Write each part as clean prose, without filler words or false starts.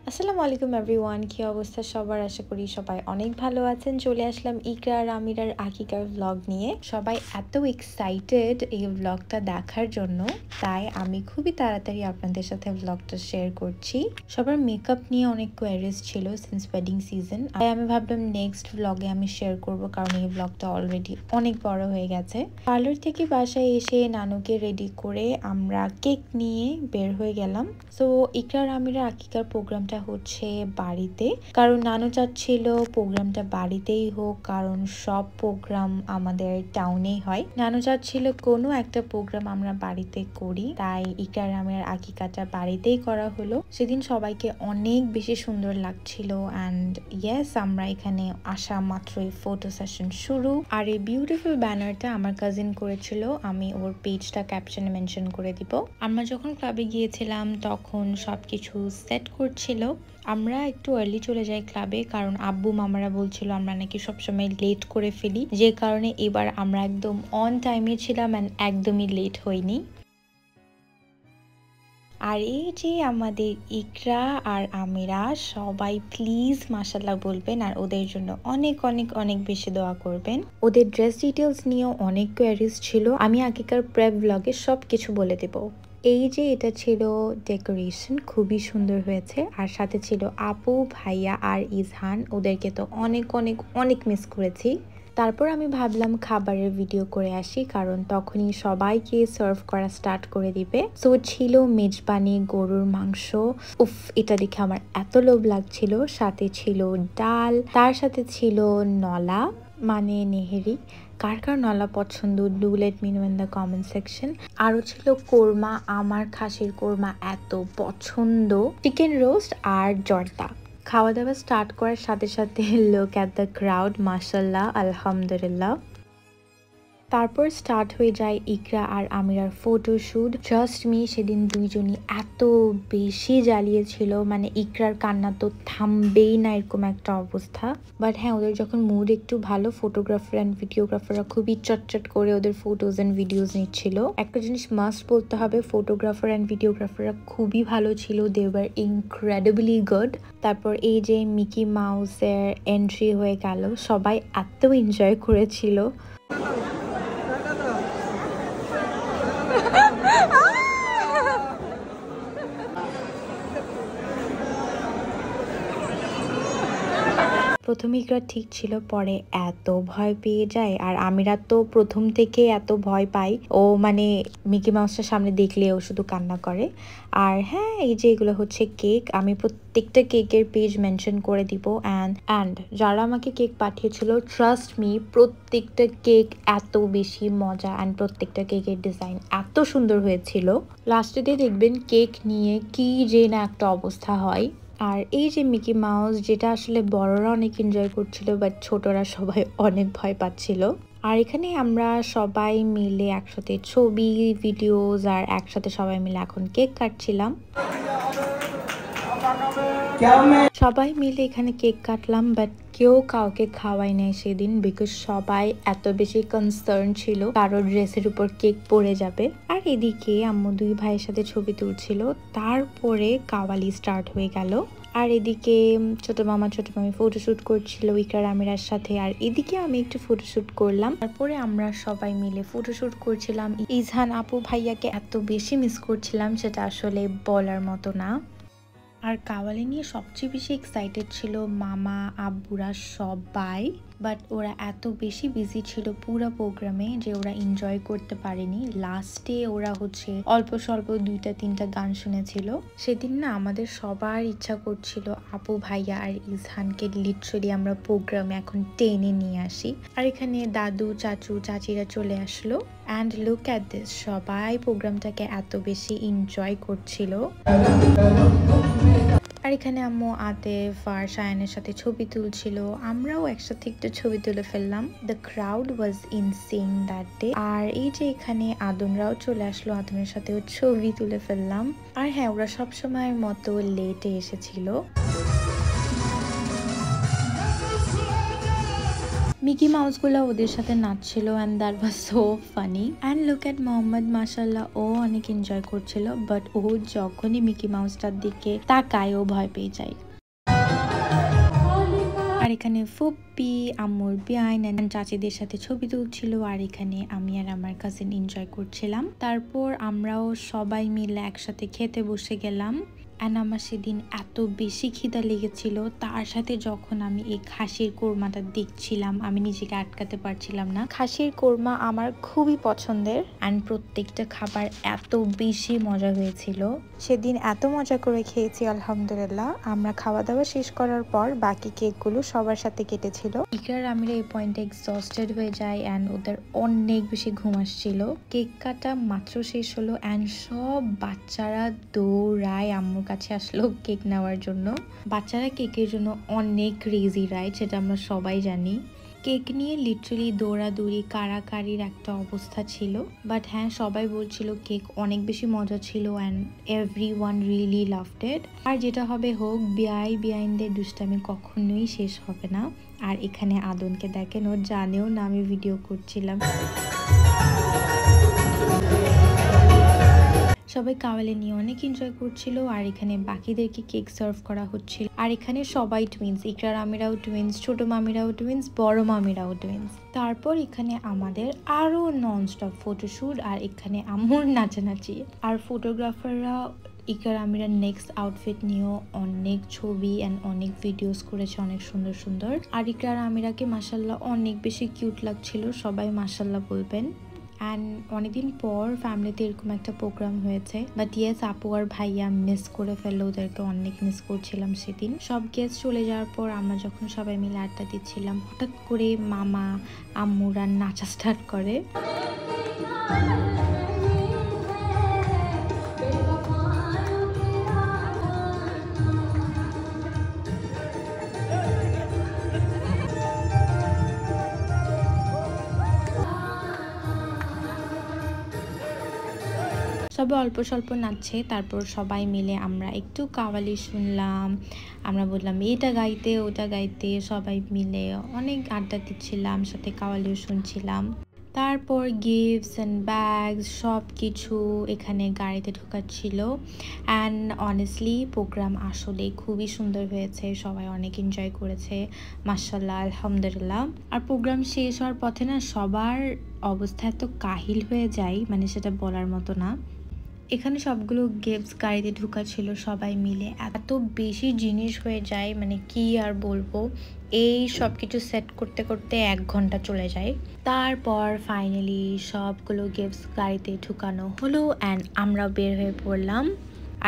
আসসালামু আলাইকুম এভরিওয়ান, কি অবস্থা সবার? আশা করি সবাই অনেক ভালো আছেন। চলে আসলাম ইকরা আর আমিরার আকিকার ভ্লগ নিয়ে। সবাই এত এক্সাইটেড এই ভ্লগটা দেখার জন্য, তাই আমি খুবই তাড়াতাড়ি আপনাদের সাথে ভ্লগটা শেয়ার করছি। সবার মেকআপ নিয়ে অনেক কোয়ারিজ ছিল সিন্স ওয়েডিং সিজন, তাই আমি ভাবলাম নেক্সট ভ্লগে আমি শেয়ার করব, কারণ এই ভ্লগটা অলরেডি অনেক বড় হয়ে গেছে। পার্লার থেকে বাসায় এসে নানুকে রেডি করে আমরা কেক নিয়ে বের হয়ে গেলাম। সো ইকরা আর আমিরার আকিকার প্রোগ্রামটা হচ্ছে বাড়িতে, কারণ নানু চাচ্ছিল প্রোগ্রামটা বাড়িতেই হোক, কারণ সব প্রোগ্রাম আমাদের টাউনেই হয়। নানু চাচ্ছিল কোনো একটা প্রোগ্রাম আমরা বাড়িতে করি, তাই ইকরা আর আমিরার আকিকাটা বাড়িতেই করা হলো। সেদিন সবাইকে অনেক বেশি সুন্দর লাগছিল। অ্যান্ড ইয়েস, আমরা এখানে আসা মাত্রই ফটো সেশন শুরু। আর এই বিউটিফুল ব্যানারটা আমার কাজিন করেছিল, আমি ওর পেজটা ক্যাপশনে মেনশন করে দিব। আমরা যখন ক্লাবে গিয়েছিলাম তখন সবকিছু সেট করছিল। আমরা একটু আর্লি চলে যাই ক্লাবে, কারণ আব্বু মামারা বলছিল আমরা নাকি সবসময় লেট করে ফেলি, যে কারণে এবার আমরা একদম অন টাইমে ছিলাম অ্যান্ড একদমই লেট হইনি। আর এই যে আমাদের ইকরা আর আমিরা, সবাই প্লিজ মাশাআল্লাহ বলবেন আর ওদের জন্য অনেক অনেক অনেক বেশি দোয়া করবেন। ওদের ড্রেস ডিটেলস নিয়েও অনেক কোয়ারিজ ছিল, আমি আকিকার প্রেপ ব্লগে সব কিছু বলে দেব। এই যে এটা ছিল ডেকোরেশন, খুবই সুন্দর হয়েছে। আর সাথে ছিল আপু, ভাইয়া আর ইজহান, ওদেরকে তো অনেক অনেক অনেক মিস করেছি। তারপর আমি ভাবলাম খাবারের ভিডিও করে আসি, কারণ তখনই সবাইকে সার্ভ করা স্টার্ট করে দিবে। সো ছিল মেজবানি গরুর মাংস, উফ এটা দেখে আমার এত লোভ লাগছিল। সাথে ছিল ডাল, তার সাথে ছিল নলা মানে নেহেরি। কার কার নলা পছন্দ, do let me no in the comment section. আরও ছিল কোরমা, আমার খাসির কোরমা এত পছন্দ, চিকেন রোস্ট আর জর্দা। খাওয়া দাওয়া স্টার্ট করার সাথে সাথে লুক অ্যাট দ্য ক্রাউড, মাশাআল্লাহ, আলহামদুলিল্লাহ। তারপর স্টার্ট হয়ে যায় ইকরা আর আমিরার ফটোশ্যুট। জাস্ট মি, সেদিন দুইজনই এত বেশি জ্বালিয়েছিল, মানে ইকরার কান্না তো থামবেই না, এরকম একটা অবস্থা। বাট হ্যাঁ, ওদের যখন মুড একটু ভালো, ফটোগ্রাফার অ্যান্ড ভিডিওগ্রাফাররা খুবই চটচট করে ওদের ফটোজ অ্যান্ড ভিডিওস নিচ্ছিল। একটা জিনিস মাস্ট বলতে হবে, ফটোগ্রাফার অ্যান্ড ভিডিওগ্রাফাররা খুবই ভালো ছিল, দে ওয়ার ইনক্রেডিবলি গুড। তারপর এই যে মিকি মাউসের এন্ট্রি হয়ে গেল, সবাই এত এনজয় করেছিল। প্রথমে ইকরা ঠিক ছিল, পরে এত ভয় পেয়ে যায়। আর আমিরা তো প্রথম থেকে এত ভয় পাই, ও মানে মিকি মাউসটার সামনে দেখলে ও শুধু কান্না করে। আর হ্যাঁ, এই যে এগুলো হচ্ছে কেক, আমি প্রত্যেকটা কেকের পেজ মেনশন করে দিব। অ্যান্ড যারা আমাকে কেক পাঠিয়েছিল, ট্রাস্ট মি, প্রত্যেকটা কেক এত বেশি মজা অ্যান্ড প্রত্যেকটা কেকের ডিজাইন এত সুন্দর হয়েছিল। লাস্টে দিয়ে দেখবেন কেক নিয়ে কি যে না একটা অবস্থা হয়। আর এই যে মিকি মাউস, যেটা আসলে বড়রা অনেক এনজয় করছিল, বাট ছোটরা সবাই অনেক ভয় পাচ্ছিল। আর এখানে আমরা সবাই মিলে একসাথে ছবি, ভিডিওস আর একসাথে সবাই মিলে এখন কেক কাটছিলাম। সবাই মিলে এখানে কেক কাটলাম, বাট কেউ কাউকে খাওয়াই নাই সেদিন, বিকজ সবাই এত বেশি কনসার্ন ছিল কারোর ড্রেসের উপর কেক পড়ে যাবে। আর এদিকে আম্মু দুই ভাইয়ের সাথে ছবি তুলছিল, তারপরে কাওয়ালি স্টার্ট হয়ে গেল। আর এদিকে ছোট মামা ছোট মামি ফটোশুট করছিল ইকরার আমিরার সাথে, আর এদিকে আমি একটু ফটোশুট করলাম। তারপরে আমরা সবাই মিলে ফটোশুট করছিলাম। ইজহান আপু ভাইয়াকে এত বেশি মিস করছিলাম, সেটা আসলে বলার মতো না। আর কাওয়ালি নিয়ে সবচেয়ে বেশি এক্সাইটেড ছিল মামা আব্বুরা সবাই, বাট ওরা এত বেশি বিজি ছিল পুরো প্রোগ্রামে যে ওরা এনজয় করতে পারেনি। লাস্টে ওরা হচ্ছে অল্প স্বল্প 2-3টা গান শুনেছিল। সেদিন না আমাদের সবার ইচ্ছা করছিল আপু ভাইয়া আর ইজহানকে লিটারালি আমরা প্রোগ্রামে এখন টেনে নিয়ে আসি। আর এখানে দাদু চাচু চাচিরা চলে আসলো। অ্যান্ড লুক অ্যাট দিস, সবাই প্রোগ্রামটাকে এত বেশি এনজয় করছিল। আর এখানে আম্মু আতেফ আর শায়ানের সাথে ছবি তুলছিল, আমরাও একসাথে একটু ছবি তুলে ফেললাম। The crowd was insane that day. আর এই যে এখানে আদনরাও চলে আসলো, আদনের সাথেও ছবি তুলে ফেললাম। আর হ্যাঁ, ওরা সবসময়ের মতো লেটে এসেছিল। মিকি মাউসগুলো ওদের সাথে নাচছিল and that was so funny. And look at Mohammad, মাশাল্লাহ ও অনেক এনজয় করছিল, বাট ও যখনই মিকি মাউসটার দিকে তাকায় ও ভয় পেয়ে যায়। আর এখানে ফুপ্পি, আম্মুর বিয়াইন এন্ড চাচিদের সাথে ছবি তুলছিল, আর এখানে আমি আর আমার কাজিন এনজয় করছিলাম। তারপর আমরাও সবাই মিলে একসাথে খেতে বসে গেলাম। অ্যান্ড আমার সেদিন এত বেশি খিদা লেগেছিল, তার সাথে যখন আমি এই খাসির কোরমাটা দেখছিলাম আমি নিজেকে আটকাতে পারছিলাম না। খাসির কোরমা আমার খুবই পছন্দের অ্যান্ড প্রত্যেকটা খাবার এত বেশি মজা হয়েছিল। সেদিন এত মজা করে খেয়েছি আলহামদুলিল্লাহ। আমরা খাওয়া দাওয়া শেষ করার পর বাকি কেকগুলো সবার সাথে কেটেছিল। ইকরার আমিরা এই পয়েন্টে এক্সস্টেড হয়ে যায় অ্যান্ড ওদের অনেক বেশি ঘুম আসছিল। কেক কাটা মাত্র শেষ হলো অ্যান্ড সব বাচ্চারা দৌড়ায় আম্মুর কাছে আসলো কেক নেওয়ার জন্য। বাচ্চারা কেকের জন্য অনেক ক্রেজি রাইট, সেটা আমরা সবাই জানি। কেক নিয়ে লিটারালি দৌড়াদৌড়ি কারাকারির একটা অবস্থা ছিল। বাট হ্যাঁ, সবাই বলছিল কেক অনেক বেশি মজা ছিল and everyone really loved it. আর যেটা হবে হোক, বিয়াইনদের দুষ্টামি কখনোই শেষ হবে না। আর এখানে আদনকে দেখেন, ও জানেও না আমি ভিডিও করছিলাম। সবাই কাওয়ালে নিয়ে অনেক এনজয় করছিল, আর এখানে বাকিদেরকে কেক সার্ভ করা হচ্ছিল। আর এখানে সবাই টুইন্স, ইকরার আমিরাও টুইন্স, ছোট মামিরাও টুইন্স, বড় মামিরাও টুইন্স। তারপর এখানে আমাদের আরো ননস্টপ ফটোশুট, আর এখানে আম্মুর নাচানাচি। আর ফটোগ্রাফাররা ইকরার আমিরা নেক্সট আউটফিট নিয়েও অনেক ছবি অ্যান্ড অনেক ভিডিওস করেছে, অনেক সুন্দর সুন্দর। আর ইকরার আমিরাকে মাশাল্লাহ অনেক বেশি কিউট লাগছিল, সবাই মাশাল্লাহ বলবেন। অ্যান্ড অনেকদিন পর ফ্যামিলিতে এরকম একটা প্রোগ্রাম হয়েছে, বাট ইয়েস, আপু আর ভাইয়া মিস করে ফেললো, ওদেরকে অনেক মিস করছিলাম সেদিন। সব গেস্ট চলে যাওয়ার পর আমরা যখন সবাই মিলে আড্ডা দিচ্ছিলাম, হঠাৎ করে মামা আম্মুরা নাচা স্টার্ট করে। সবাই অল্প স্বল্প নাচছে, তারপর সবাই মিলে আমরা একটু কাওয়ালি শুনলাম। আমরা বললাম এটা গাইতে ওটা গাইতে, সবাই মিলে অনেক আড্ডা দিচ্ছিলাম, সাথে কাওয়ালিও শুনছিলাম। তারপর গিফটস অ্যান্ড ব্যাগস সব কিছু এখানে গাড়িতে ঢোকাচ্ছিল। অ্যান্ড অনেস্টলি প্রোগ্রাম আসলে খুবই সুন্দর হয়েছে, সবাই অনেক এনজয় করেছে মাশাআল্লাহ আলহামদুলিল্লাহ। আর প্রোগ্রাম শেষ হওয়ার পথে না সবার অবস্থা এত কাহিল হয়ে যায়, মানে সেটা বলার মতো না। এখানে সবগুলো গিফটস গাড়িতে ঢুকা ছিল, সবাই মিলে এত বেশি জিনিস হয়ে যায়, মানে কি আর বলবো। এই সব কিছু সেট করতে করতে 1 ঘন্টা চলে যায়। তারপর ফাইনালি সবগুলো গিফটস গাড়িতে ঢুকানো হলো অ্যান্ড আমরা বের হয়ে পড়লাম।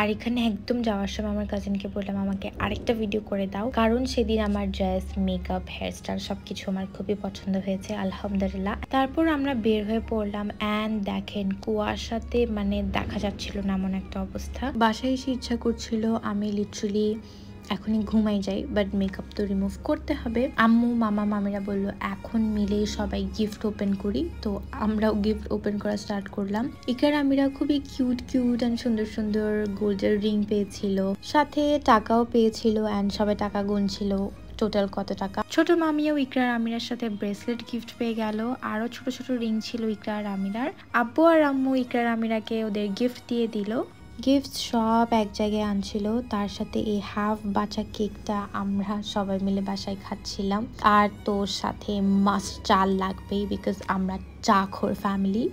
আর এখানে একদম যাওয়ার সময় আমার কাজিনকে বললাম আমাকে আরেকটা ভিডিও করে দাও, কারণ সেদিন আমার ড্রেস, মেকআপ, হেয়ারস্টাইল সবকিছু আমার খুবই পছন্দ হয়েছে আলহামদুলিল্লাহ। তারপর আমরা বের হয়ে পড়লাম অ্যান্ড দেখেন কুয়াশাতে মানে দেখা যাচ্ছিল না এমন একটা অবস্থা। বাসায় এসে ইচ্ছা করছিল আমি লিটারালি এখনই ঘুমাই যাই, বাট মেকআপ তো রিমুভ করতে হবে। আম্মু মামা মামিরা বললো এখন মিলে সবাই গিফট ওপেন করি, তো আমরাও গিফট ওপেন করা স্টার্ট করলাম। ইকার আমিরা খুবই কিউট অ্যান্ড সুন্দর সুন্দর গোল্ডের রিং পেয়েছিল, সাথে টাকাও পেয়েছিল অ্যান্ড সবাই টাকা গুনছিল টোটাল কত টাকা। ছোট মামিও ইকরার আমিরার সাথে ব্রেসলেট গিফট পেয়ে গেল, আরো ছোট ছোট রিং ছিল ইকরার আমিরার। আব্বু আর আম্মু ইকরার আমিরাকে ওদের গিফট দিয়ে দিল। গিফট সব এক জায়গায় আনছিল, তার সাথে এই হাফ বাচ্চা কেকটা আমরা সবাই মিলে বাসায় খাচ্ছিলাম। আর তোর সাথে মাস্ট চাল লাগবেই, বিকজ আমরা চাখোর ফ্যামিলি।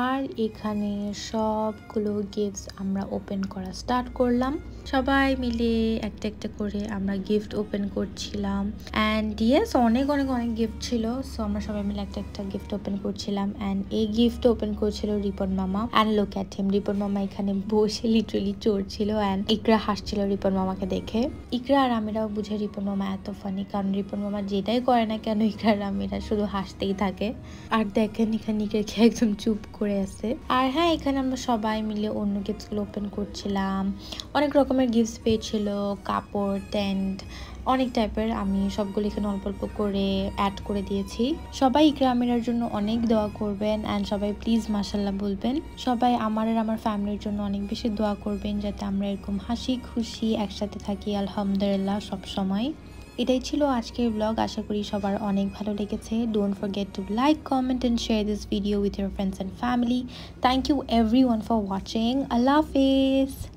আর এখানে সবগুলো গিফটস আমরা ওপেন করা স্টার্ট করলাম, সবাই মিলে একটা একটা করে আমরা গিফট ওপেন করছিলাম। অ্যান্ড ইয়েস, অনেক অনেক অনেক গিফট ছিল, সো আমরা সবাই মিলে একটা একটা গিফট ওপেন করছিলাম। অ্যান্ড এই গিফট ওপেন করছিল রিপন মামা। And look at him, Ripon মামা এখানে বসে লিটারালি চড়ছিল অ্যান্ড ইকরা হাসছিল রিপন মামাকে দেখে। ইকরা আর আমিরাও বুঝে রিপন মামা এত ফানি, কারণ রিপন মামা যেটাই করে না কেন ইকরা আর আমিরা শুধু হাসতেই থাকে। আর দেখেন এখানে ইকরাকে একদম চুপ করে আছে। আর হ্যাঁ, এখানে আমরা সবাই মিলে অন্য গিফটসগুলো ওপেন করছিলাম। অনেক রকমের গিফটস পেয়েছিল, কাপড়, টেন্ট, অনেক টাইপের। আমি সবগুলো এখানে অল্প অল্প করে অ্যাড করে দিয়েছি। সবাই ইকরা আমিরার জন্য অনেক দোয়া করবেন অ্যান্ড সবাই প্লিজ মাশাল্লাহ বলবেন। সবাই আমার আর আমার ফ্যামিলির জন্য অনেক বেশি দোয়া করবেন, যাতে আমরা এরকম হাসি খুশি একসাথে থাকি আলহামদুলিল্লাহ সব সময়। এটাই ছিল আজকের ব্লগ। আশা করি সবার অনেক ভালো লেগেছে। Don't forget to like, comment and share this video with your friends and family. Thank you everyone for watching. Allah হাফেজ।